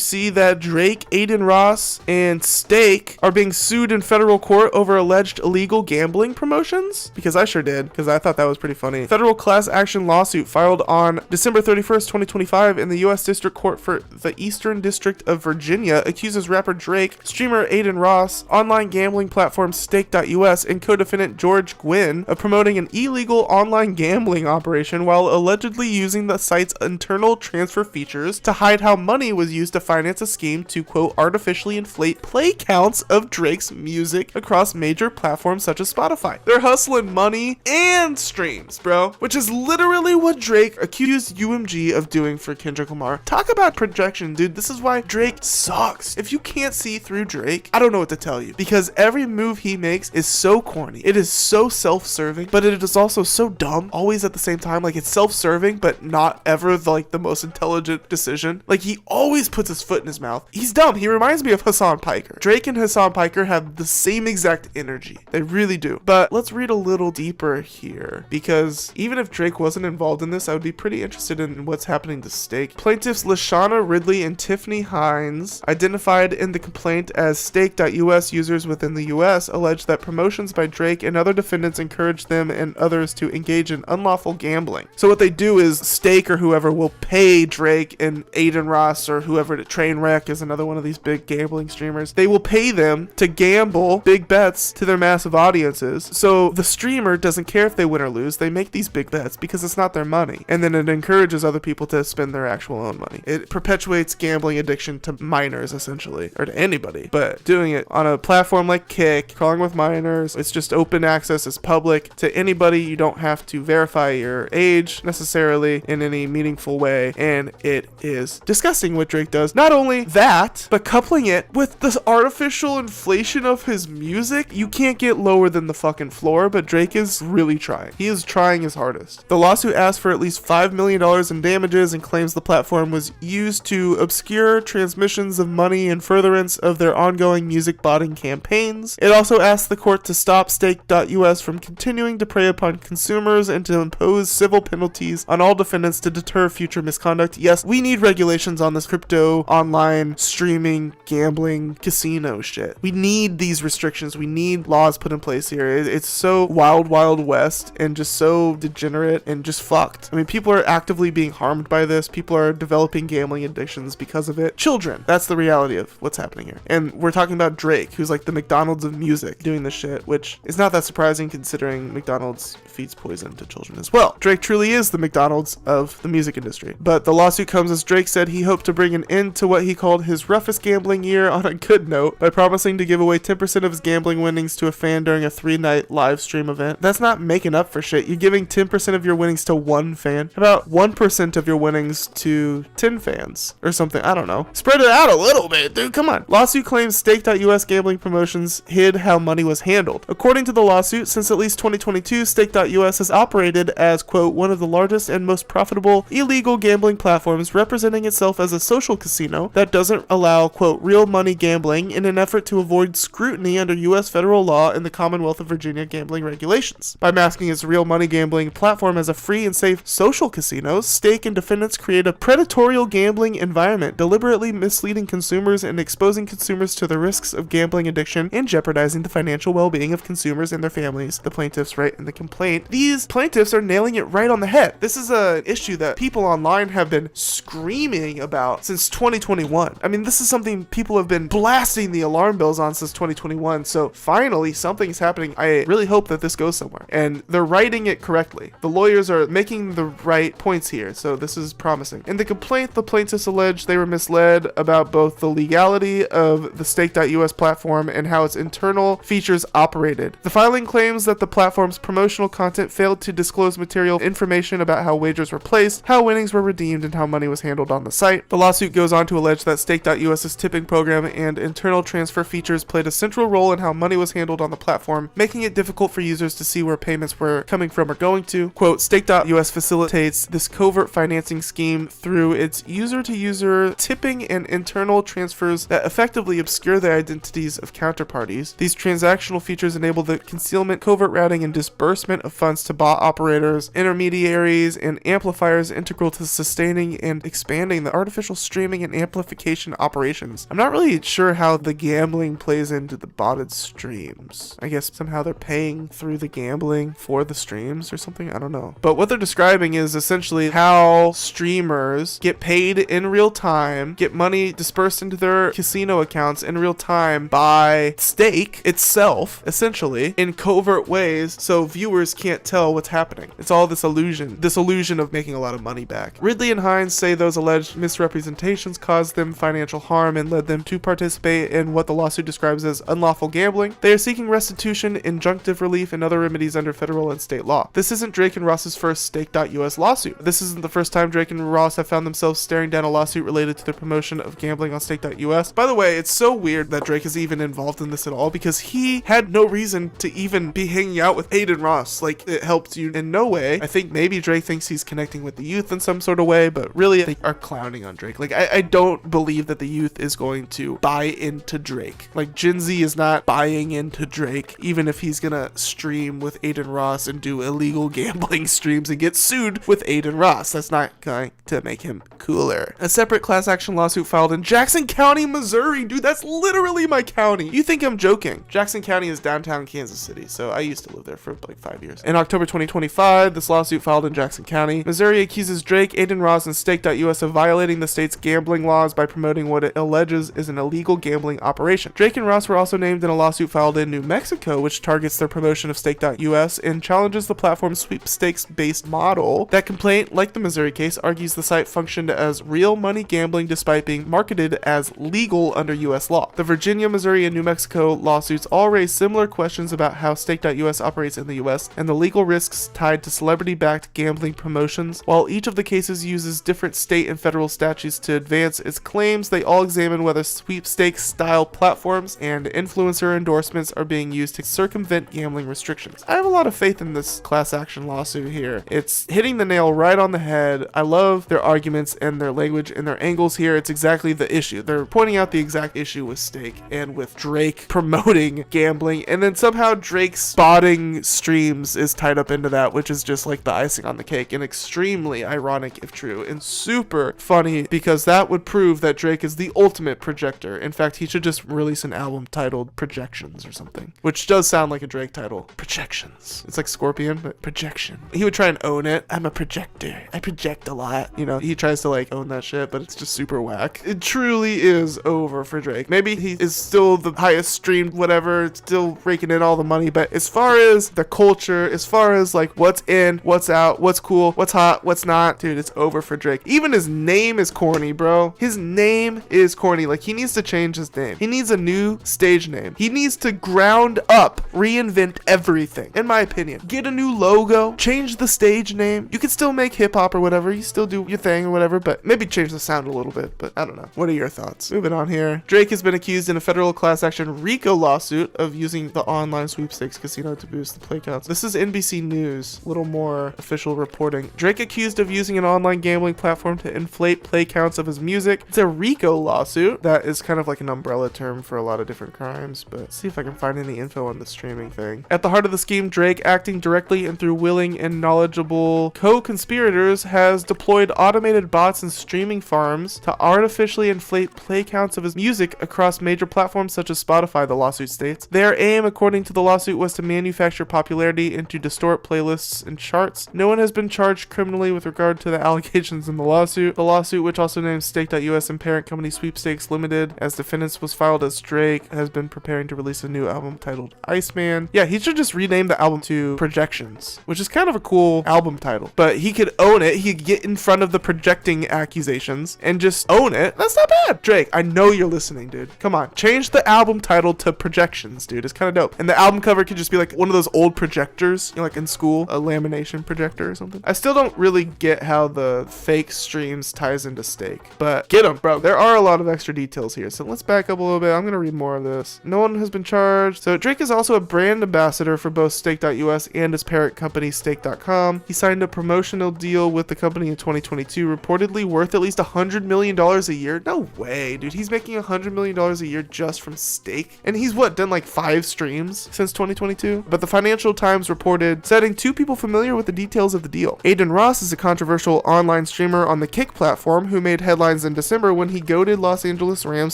see that Drake, Adin Ross, and Stake are being sued in federal court over alleged illegal gambling promotions? Because I sure did, because I thought that was pretty funny. Federal class action lawsuit filed on December 31st, 2025 in the U.S. District Court for the Eastern District of Virginia accuses rapper Drake, streamer Adin Ross, online gambling platform Stake.us, and co-defendant George Gwynn of promoting an illegal online gambling operation while allegedly using the site's internal transfer features to hide how money was used to finance a scheme to, quote, artificially inflate play counts of Drake's music across major platforms such as Spotify. They're hustling money and streams, bro, which is literally what Drake accused UMG of doing for Kendrick Lamar. Talk about projection, dude. This is why Drake sucks. If you can't see through Drake, I don't know what to tell you, because every move he makes is so corny. It is so self-serving, but it is also so dumb always at the same time. Like, it's self-serving, but not ever the most intelligent decision. Like, he always puts his foot in his mouth. He's dumb. He reminds me of Hassan Piker. Drake and Hassan Piker have the same exact energy. They really do. But let's read a little deeper here, because even if Drake wasn't involved in this, I would be pretty interested in what's happening to Stake. Plaintiffs Lashana Ridley and Tiffany Hines, identified in the complaint as Stake.us users within the US, allege that promotions by Drake and other defendants encourage them and others to engage in unlawful gambling. So what they do is Stake or whoever will pay Drake and Adin Ross or whoever, Trainwreck is another one of these big gambling streamers. They will pay them to gamble big bets to their massive audiences. So the streamer doesn't care if they win or lose. They make these big bets because it's not their money. And then it encourages other people to spend their actual own money. It perpetuates gambling addiction to minors, essentially, or to anybody. But doing it on a platform like Kick, crawling with minors, it's just open access, it's public to anybody. You don't have to verify your age necessarily in any meaningful way. And it is disgusting what Drake does. Not only that, but coupling it with the artificial inflation of his music, you can't get lower than the fucking floor, but Drake is really trying. He is trying his hardest. The lawsuit asks for at least $5 million in damages and claims the platform was used to obscure transmissions of money in furtherance of their ongoing music botting campaigns. It also asks the court to stop Stake.us from continuing to prey upon consumers and to impose civil penalties on all defendants to deter future misconduct. Yes, we need regulations on this crypto, online, streaming, gambling, casino shit. We need these restrictions. We need laws put in place here. It's so wild, wild west and just so degenerate and just fucked. I mean, people are actively being harmed by this. People are developing gambling addictions because of it. Children. That's the reality of what's happening here. And we're talking about Drake, who's like the McDonald's of music, doing this shit, which is not that surprising considering McDonald's feeds poison to children as well. Drake truly is the McDonald's of the music industry. But the lawsuit comes as Drake said he hoped to bring an end to what he called his roughest gambling year on a good note by promising to give away 10% of his gambling winnings to a fan during a 3-night live stream event. That's not making up for shit. You're giving 10% of your winnings to one fan. How about 1% of your winnings to 10 fans or something? I don't know. Spread it out a little bit, dude. Come on. Lawsuit claims Stake.us gambling promotions hid how money was handled. According to the lawsuit, since at least 2022, Stake.us has operated as, quote, one of the largest and most profitable illegal gambling platforms, representing itself as a social casino that doesn't allow, quote, real money gambling in an effort to avoid scrutiny under U.S. federal law and the Commonwealth of Virginia gambling regulations. By masking its real money gambling platform as a free and safe social casino, Stake and defendants create a predatory gambling environment, deliberately misleading consumers and exposing consumers to the risks of gambling addiction and jeopardizing the financial well-being of consumers and their families, the plaintiffs write in the complaint. These plaintiffs are nailing it right on the head. This is an issue that people online have been screaming about since 2021. I mean, this is something people have been blasting the alarm bells on since 2021, so finally something's happening. I really hope that this goes somewhere, and they're writing it correctly. The lawyers are making the right points here, so this is promising. In the complaint, the plaintiffs allege they were misled about both the legality of the Stake.us platform and how its internal features operated. The filing claims that the platform's promotional content failed to disclose material information about how wagers were placed, how winnings were redeemed, and how money was handled on the site. The lawsuit goes on to allege that Stake.us's tipping program and internal transfer features played a central role in how money was handled on the platform, making it difficult for users to see where payments were coming from or going to. Quote, Stake.us facilitates this covert financing scheme through its user-to-user tipping and internal transfers that effectively obscure the identities of counterparties. These transactional features enable the concealment, covert routing, and disbursement of funds to bot operators, intermediaries, and amplifiers integral to sustaining and expanding the artificial streaming and amplification operations. I'm not really sure how the gambling plays into the botted streams. I guess somehow they're paying through the gambling for the streams or something. I don't know. But what they're describing is essentially how streamers get paid in real time, get money dispersed into their casino accounts in real time by stake itself, essentially, in covert ways so viewers can't tell what's happening. It's all this illusion of making a lot of money back. Ridley and Hines say those alleged misrepresentations caused them financial harm and led them to participate in what the lawsuit describes as unlawful gambling. They are seeking restitution, injunctive relief, and other remedies under federal and state law. This isn't Drake and Ross's first Stake.us lawsuit. This isn't the first time Drake and Ross have found themselves staring down a lawsuit related to the promotion of gambling on Stake.us. By the way, it's so weird that Drake is even involved in this at all because he had no reason to even be hanging out with Adin Ross. Like, it helped you in no way. I think maybe Drake thinks he's connecting with the youth in some sort of way, but really they are clowning on Drake. Like, I don't believe that the youth is going to buy into Drake. Like, Gen Z is not buying into Drake, even if he's gonna stream with Adin Ross and do illegal gambling streams and get sued with Adin Ross. That's not going to make him cooler. A separate class action lawsuit filed in Jackson County, Missouri. Dude, that's literally my county. You think I'm joking? Jackson County is downtown Kansas City, so I used to live there for like 5 years. In October 2025, this lawsuit filed in Jackson County, Missouri accuses Drake, Adin Ross, and Stake.us of violating the state's gambling laws by promoting what it alleges is an illegal gambling operation. Drake and Ross were also named in a lawsuit filed in New Mexico, which targets their promotion of Stake.us and challenges the platform's sweepstakes-based model. That complaint, like the Missouri case, argues the site functioned as real money gambling despite being marketed as legal under U.S. law. The Virginia, Missouri, and New Mexico lawsuits all raise similar questions about how Stake.us operates in the U.S. and the legal risks tied to celebrity-backed gambling promotions. While each of the cases uses different state and federal statutes to advance its claims, they all examine whether sweepstakes-style platforms and influencer endorsements are being used to circumvent gambling restrictions. I have a lot of faith in this class action lawsuit here. It's hitting the nail right on the head. I love their arguments and their language and their angles here. It's exactly the issue. They're pointing out the exact issue with Stake and with Drake promoting gambling, and then somehow Drake's spotting streams is tied up into that, which is just like the icing on the cake and extremely ironic if true, and super funny because that would prove that Drake is the ultimate projector. In fact, he should just release an album titled Projections or something, which does sound like a Drake title. Projections. It's like Scorpion, but projection. He would try and own it. I'm a projector. I project a lot. You know, he tries to like own that shit, but it's just super whack. It truly is over for Drake. Maybe he is still the highest streamed whatever, still raking in all the money, but as far as the culture, as far as like what's in, what's out, what's cool, what's hot, what's not, dude, it's over for Drake. Even his name is corny, bro. His name is corny. Like, he needs to change his name. He needs a new stage name. He needs to ground up, reinvent everything, in my opinion. Get a new logo, change the stage name. You can still make hip hop or whatever. You still do your thing or whatever, but maybe change the sound a little bit, but I don't know. What are your thoughts? Moving on here. Drake has been accused in a federal class action RICO lawsuit of using the online sweepstakes casino to boost the play counts. This is NBC News, a little more official reporting. Drake accused of using an online gambling platform to inflate play counts of his music. It's a RICO lawsuit. That is kind of like an umbrella term for a lot of different crimes, but let's see if I can find any info on the streaming thing. At the heart of the scheme, Drake, acting directly and through willing and knowledgeable co-conspirators, has deployed automated bots and streaming farms to artificially inflate play counts of his music across major platforms such as Spotify, the lawsuit states. Their aim, according to the lawsuit, was to manufacture popularity and to distort playlists and charts. No one has been charged criminally with regard to the allegations in the lawsuit. The lawsuit, which also names Stake.us and parent company Sweepstakes Limited as defendants, was filed as Drake has been preparing to release a new album titled Iceman. Yeah, he should just rename the album to Projections, which is kind of a cool album title, but he could own it. He could get in front of the projecting accusations and just own it. That's not bad. Drake, I know you're listening, dude. Come on, change the album title to Projections, dude. It's kind of dope. And the album cover could just be like one of those old projectors, you know, like in school, a lamination projector or something. I still don't really get how the fake streams ties into Stake, but get them, bro. There are a lot of extra details here, so let's back up a little bit. I'm gonna read more of this. No one has been charged. So Drake is also a brand ambassador for both Stake.us and his parent company Stake.com. He signed a promotional deal with the company in 2022, reportedly worth at least $100 million a year. No way, dude. He's making $100 million a year just from Stake, and he's done like 5 streams since 2022. But the Financial Times reported, citing 2 people familiar with the details of the deal. Adin Ross is a controversial online streamer on the Kick platform who made headlines in December when he goaded Los Angeles Rams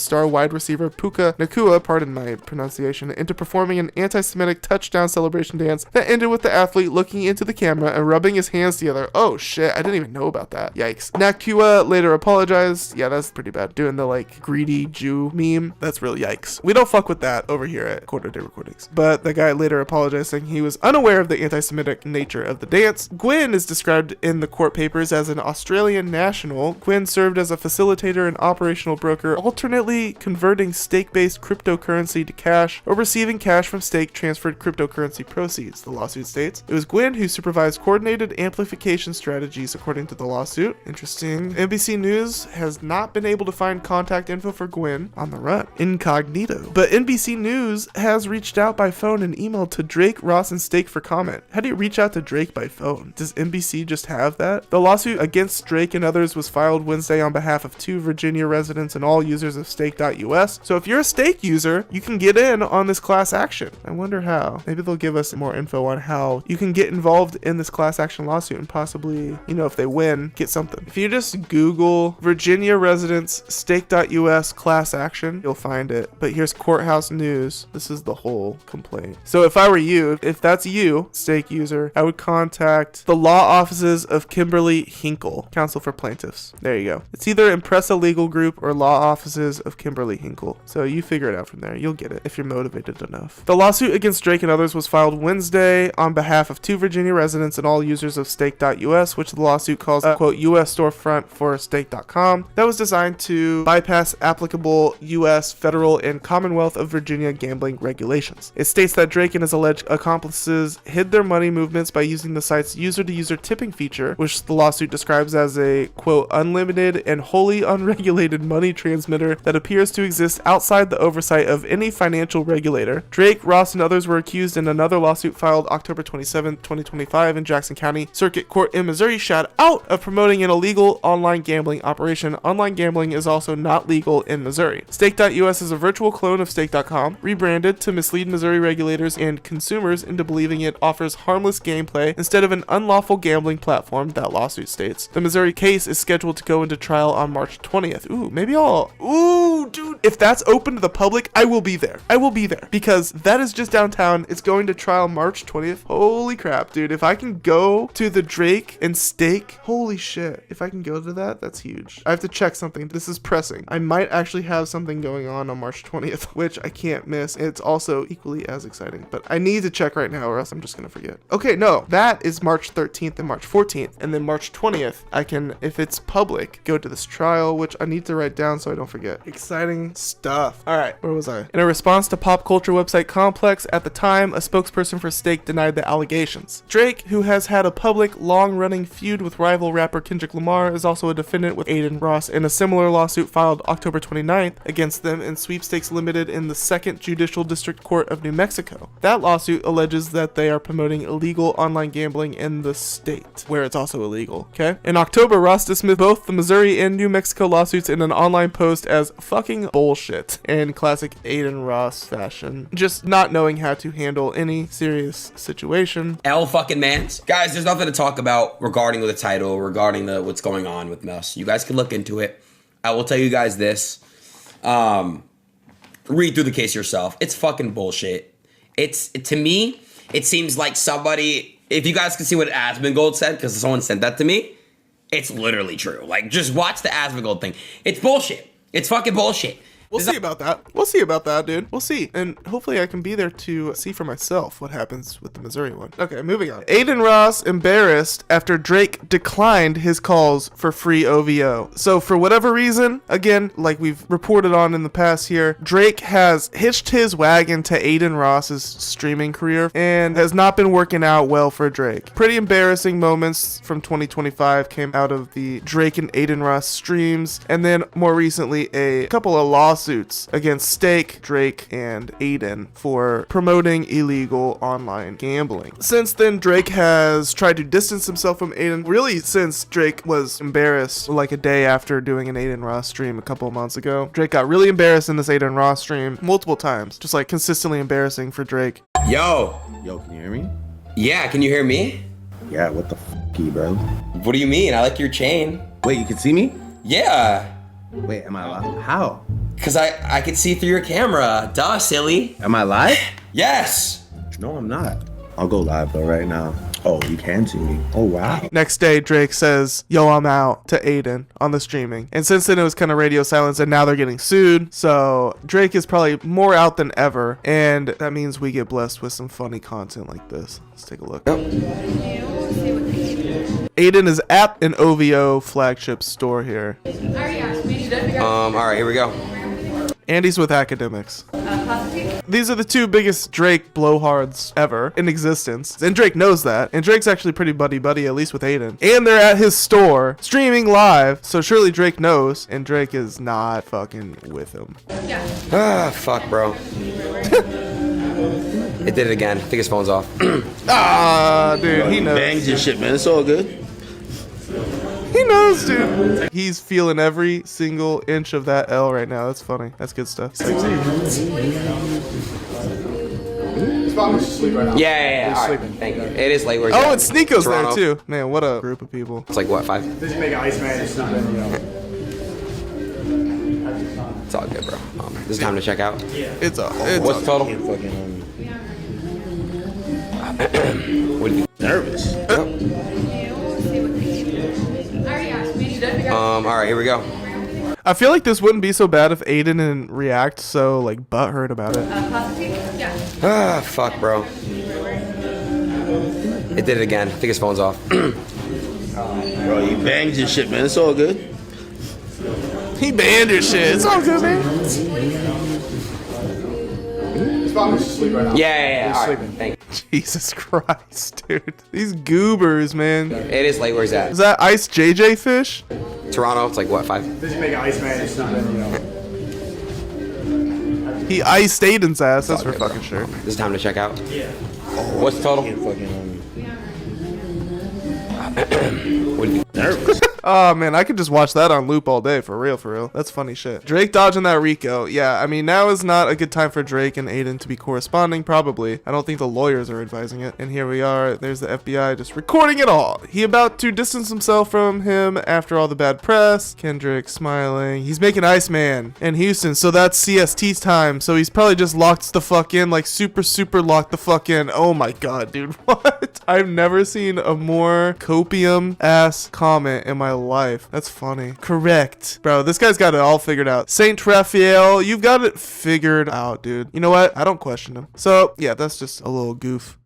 star wide receiver Puka Nacua, pardon my pronunciation, into performing an anti-Semitic touchdown celebration dance that ended with the athlete looking into the camera and rubbing his hands together. Oh shit, I didn't even know about that. Yikes. Nacua later apologized. Yeah, that's pretty bad. Doing the like greedy Jew meme. That's real yikes. We don't fuck with that over here at Quarter Day Recordings. But the guy later apologized, saying he was unaware of the anti-Semitic nature of the dance. Gwynn is described in the court papers as an Australian national. Gwynn served as a facilitator and operational broker, alternately converting stake-based cryptocurrency to cash or receiving cash from stake transferred cryptocurrency proceeds, the lawsuit states. It was Gwynn who supervised coordinated amplification strategies, according to the lawsuit. Interesting. NBC News has not been able to find contact info for Gwynn on the run. Incognito. But NBC News has reached out by phone and email to Drake, Ross, and Stake for comment. How do you reach out to Drake by phone? Does NBC just have that? The lawsuit against Drake and others was filed Wednesday on behalf of 2 Virginia residents and all users of stake.us. So if you're a Stake user, you can get in on this class action. I wonder how. Maybe they'll give us more info on how you can get involved in this class action lawsuit and possibly, you know, if they win, get something. If you just Google Virginia residents stake.us class action, you'll find it. But here's courthouse news. This is the whole complaint. So if I were you, if that's you, Stake user, I would contact the law offices of Kimberly Hinkle, counsel for plaintiffs. There you go. It's either Impressa Legal Group or law offices of Kimberly Hinkle. So you figure it out from there. You'll get it if you're motivated enough. The lawsuit against Drake and others was filed Wednesday on behalf of 2 Virginia residents and all users of stake.us, which the lawsuit calls a quote US storefront for stake.com that was designed to bypass applicable US federal and Commonwealth of Virginia gambling regulations. It states that Drake and his alleged accomplices hid their money movements by using the site's user-to-user tipping feature, which the lawsuit describes as a quote unlimited and wholly unregulated money transmitter that appears to exist outside the oversight of any financial regulator. Drake, Ross, and others were accused in another lawsuit filed October 27, 2025 in Jackson County Circuit Court in Missouri, shout out, of promoting an illegal online gambling operation. Online gambling is also not legal in Missouri. Stake.us is a virtual clone of Stake.com, rebranded to mislead Missouri regulators and consumers into believing it offers harmless gameplay instead of an unlawful gambling platform, that lawsuit states. The Missouri case is scheduled to go into trial on March 20th. Ooh, dude, if that's open to the public, I will be there. I will be there because that is just downtown. It's going to trial March 20th. Holy crap, dude. If I can go to the Drake and Stake, holy shit. If I can go to that, that's huge. I have to check something. This is pressing. I might actually have something going on March 20th, which I can't miss. It's also equally as exciting, but I need to check right now or else I'm just going to forget. Okay, no, that is March 13th and March 14th. And then March 20th, I can, if it's public, go to this trial, which I need to write down so I don't forget. Exciting stuff. All right, where was I? In a response to pop culture website Complex, at the time, a spokesperson for Stake denied the allegations. Drake, who has had a public, long-running feud with rival rapper Kendrick Lamar, is also a defendant with Adin, Ross in a similar lawsuit filed October 29th against them in Sweepstakes Limited in the 2nd Judicial District Court of New Mexico. That lawsuit alleges that they are promoting illegal online gambling in the state, where it's also illegal, okay? In October, Ross dismissed both the Missouri and New Mexico lawsuits in an online post as fucking bullshit in classic Adin Ross fashion, just not knowing how to handle any serious situation. L fucking mans. Guys, there's nothing to talk about regarding the title, regarding what's going on with Mess. You guys can look into it. I will tell you guys this. Read through the case yourself. It's fucking bullshit. To me, it seems like somebody, if you guys can see what Asmongold said, because someone sent that to me, it's literally true. Like, just watch the Asmongold thing. It's bullshit. It's fucking bullshit. We'll see about that. We'll see about that, dude. We'll see. And hopefully I can be there to see for myself what happens with the Missouri one. Okay, moving on. Adin Ross embarrassed after Drake declined his calls for free OVO. So for whatever reason, again, like we've reported on in the past here, Drake has hitched his wagon to Adin Ross's streaming career and has not been working out well for Drake. Pretty embarrassing moments from 2025 came out of the Drake and Adin Ross streams. And then more recently, a couple of lawsuits against Stake, Drake, and Adin for promoting illegal online gambling. Since then, Drake has tried to distance himself from Adin, really since Drake was embarrassed like a day after doing an Adin Ross stream a couple of months ago. Drake got really embarrassed in this Adin Ross stream multiple times, just like consistently embarrassing for Drake. Yo, can you hear me? Yeah, can you hear me? Yeah, what the f***, bro? What do you mean? I like your chain. Wait, you can see me? Yeah. Wait, am I live? How? Cause I could see through your camera. Duh, silly. Am I live? Yes. No, I'm not. I'll go live though right now. Oh, you can see me. Oh, wow. Next day, Drake says, yo, I'm out to Adin on the streaming. And since then, it was kind of radio silence, and now they're getting sued. So Drake is probably more out than ever. And that means we get blessed with some funny content like this. Let's take a look. Adin is at an OVO flagship store here. All right, here we go. Andy's with academics. These are the two biggest Drake blowhards ever in existence. And Drake knows that. And Drake's actually pretty buddy-buddy, at least with Adin. And they're at his store, streaming live. So surely Drake knows. And Drake is not fucking with him. Ah, fuck, bro. It did it again. I think his phone's off. Ah, dude, he knows. Bangs and shit, man. It's all good. He knows, dude. He's feeling every single inch of that L right now. That's funny. That's good stuff. Yeah. All right, thank you. It is late. Where's Oh, and Sneako's there Toronto. too. Man, what a group of people. It's like what, 5? Just make an Iceman or something, you know. It's all good, bro. This is time to check out. It's a. What's the total? What do you Nervous. All right, here we go. I feel like this wouldn't be so bad if Adin didn't react so like butthurt about it. Ah, fuck, bro. It did it again. I think his phone's off. Bro, you bangs and shit, man. It's all good. He banned your shit. It's all good, man. He's probably just asleep right now. Yeah. All right, thank you. Jesus Christ, dude. These goobers, man. It is late. Where's that? Is that Ice JJ fish? Toronto. It's like what, 5? Just make an Iceman or something, you know. He iced Adin's ass. That's for Okay, bro. fucking sure. This is time to check out. What's the total? What do you Nervous. Oh man, I could just watch that on loop all day, for real, for real. That's funny shit. Drake dodging that Rico. Yeah, I mean, now is not a good time for Drake and Adin to be corresponding, probably. I don't think the lawyers are advising it. And here we are, there's the FBI just recording it all. He about to distance himself from him after all the bad press. Kendrick smiling. He's making Iceman in Houston, so that's CST's time. So he's probably just locked the fuck in, like super locked the fuck in. Oh my god, dude, what? I've never seen a more copium ass comment in my life. That's funny. Correct. Bro, this guy's got it all figured out. Saint Raphael, you've got it figured out, dude. You know what? I don't question him. So, yeah, that's just a little goof.